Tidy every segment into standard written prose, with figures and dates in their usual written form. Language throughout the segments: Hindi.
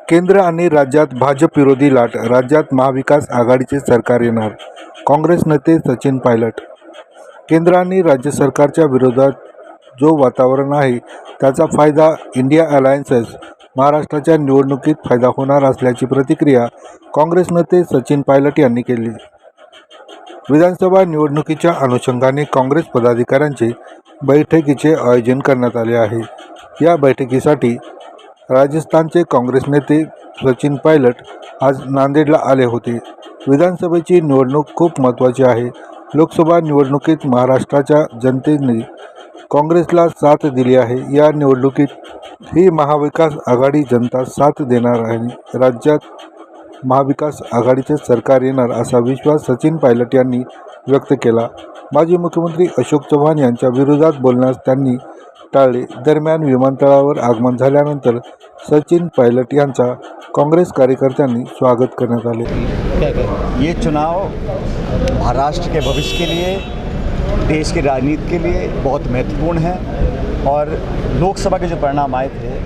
केंद्र आणि राज्यात भाजप विरोधी लाट, राज्यात महाविकास आघाडीचे सरकार येणार. काँग्रेस नेते सचिन पायलट. केंद्र आणि राज्य सरकारच्या विरोधात जो वातावरण आहे त्याचा फायदा इंडिया अलायन्स महाराष्ट्राच्या निवडणुकीत फायदा होणार असल्याची प्रतिक्रिया काँग्रेस नेते सचिन पायलट यांनी केली. विधानसभा निवडणुकीच्या अनुषंगाने काँग्रेस पदाधिकाऱ्यांचे बैठकीचे आयोजन करण्यात आले आहे. या बैठकीसाठी राजस्थानचे काँग्रेस नेते सचिन पायलट आज नांदेडला आले होते. विधानसभेची निवडणूक खूप महत्त्वाची आहे. लोकसभा निवडणुकीत महाराष्ट्राच्या जनतेने काँग्रेसला साथ दिली आहे. या निवडणुकीत ही महाविकास आघाडी जनता साथ देणार आहे. राज्यात महाविकास आघाडीचे सरकार येणार असा विश्वास सचिन पायलट यांनी व्यक्त केला. माजी मुख्यमंत्री अशोक चव्हाण यांच्या विरोधात बोलण्यास त्यांनी टाळले. दरम्यान विमानतळावर आगमन झाल्यानंतर सचिन पायलट यांचा काँग्रेस कार्यकर्त्यांनी स्वागत करण्यात आले. ये चुनाव महाराष्ट्र के भविष्य के लिए, देश की राजनीति के लिए बहुत महत्वपूर्ण है और लोकसभा के जो परिणाम आए थे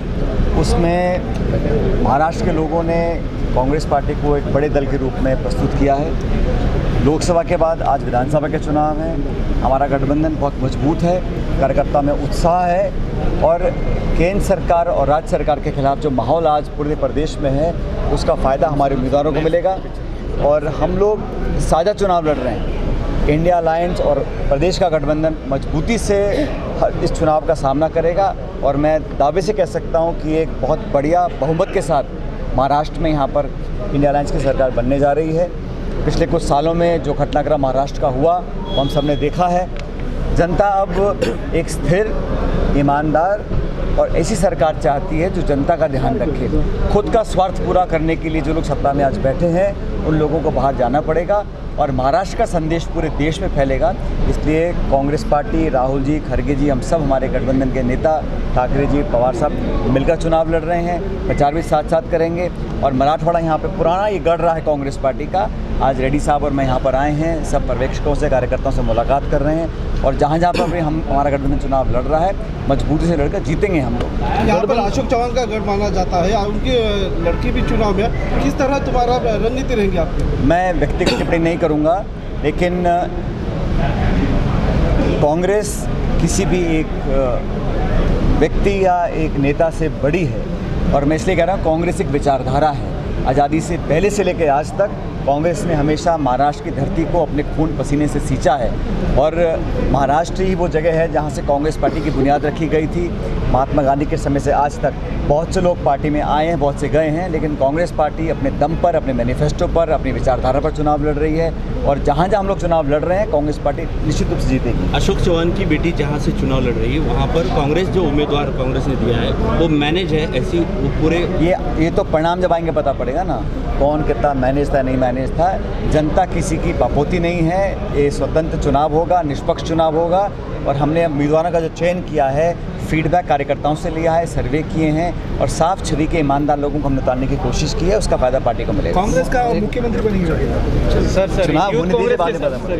उसमें महाराष्ट्र के लोगों ने कांग्रेस पार्टी को एक बड़े दल के रूप में प्रस्तुत किया है. लोकसभा के बाद आज विधानसभा के चुनाव हैं. हमारा गठबंधन बहुत मजबूत है, कार्यकर्ता में उत्साह है और केंद्र सरकार और राज्य सरकार के खिलाफ जो माहौल आज पूरे प्रदेश में है उसका फ़ायदा हमारे उम्मीदवारों को मिलेगा. और हम लोग साझा चुनाव लड़ रहे हैं. इंडिया अलायंस और प्रदेश का गठबंधन मजबूती से इस चुनाव का सामना करेगा और मैं दावे से कह सकता हूं कि एक बहुत बढ़िया बहुमत के साथ महाराष्ट्र में यहाँ पर इंडिया अलायंस की सरकार बनने जा रही है. पिछले कुछ सालों में जो घटनाक्रम महाराष्ट्र का हुआ वो हम सब ने देखा है. जनता अब एक स्थिर, ईमानदार और ऐसी सरकार चाहती है जो जनता का ध्यान रखे. खुद का स्वार्थ पूरा करने के लिए जो लोग सत्ता में आज बैठे हैं उन लोगों को बाहर जाना पड़ेगा और महाराष्ट्र का संदेश पूरे देश में फैलेगा. इसलिए कांग्रेस पार्टी, राहुल जी, खड़गे जी, हम सब हमारे गठबंधन के नेता ठाकरे जी, पवार साहब मिलकर चुनाव लड़ रहे हैं. प्रचार भी साथ साथ करेंगे और मराठवाड़ा यहाँ पे पुराना ये गढ़ रहा है कांग्रेस पार्टी का. आज रेड्डी साहब और मैं यहाँ पर आए हैं, सब पर्यवेक्षकों से, कार्यकर्ताओं से मुलाकात कर रहे हैं और जहाँ जहाँ पर भी हमारा गठबंधन चुनाव लड़ रहा है मजबूती से लड़कर जीतेंगे हम लोग. यहाँ पर अशोक चव्हाण का गढ़ माना जाता है, उनकी लड़की भी चुनाव में, किस तरह तुम्हारा रणनीति रहेंगी आपकी? मैं व्यक्तिगत टिप्पणी नहीं करूँगा, लेकिन कांग्रेस किसी भी एक व्यक्ति या एक नेता से बड़ी है और मैं इसलिए कह रहा हूँ कांग्रेस एक विचारधारा है. आज़ादी से पहले से लेकर आज तक कांग्रेस ने हमेशा महाराष्ट्र की धरती को अपने खून पसीने से सींचा है और महाराष्ट्र ही वो जगह है जहाँ से कांग्रेस पार्टी की बुनियाद रखी गई थी. महात्मा गांधी के समय से आज तक बहुत से लोग पार्टी में आए हैं, बहुत से गए हैं, लेकिन कांग्रेस पार्टी अपने दम पर, अपने मैनिफेस्टो पर, अपनी विचारधारा पर चुनाव लड़ रही है और जहाँ जहाँ हम लोग चुनाव लड़ रहे हैं कांग्रेस पार्टी निश्चित रूप से जीतेगी. अशोक चव्हाण की बेटी जहाँ से चुनाव लड़ रही है वहाँ पर कांग्रेस जो उम्मीदवार कांग्रेस ने दिया है वो मैनेज है, ऐसी वो पूरे ये तो परिणाम जब आएंगे पता पड़ेगा ना कौन कितना मैनेज था, नहीं मैनेज था. जनता किसी की बापोती नहीं है. ये स्वतंत्र चुनाव होगा, निष्पक्ष चुनाव होगा और हमने उम्मीदवारों का जो चयन किया है फीडबैक कार्यकर्ताओं से लिया है, सर्वे किए हैं और साफ छवि के ईमानदार लोगों को हमने उतारने की कोशिश की है. उसका फायदा पार्टी को मिलेगा. कांग्रेस का मुख्यमंत्री बनेगी चुनाव होने दीजिए, बाद में पता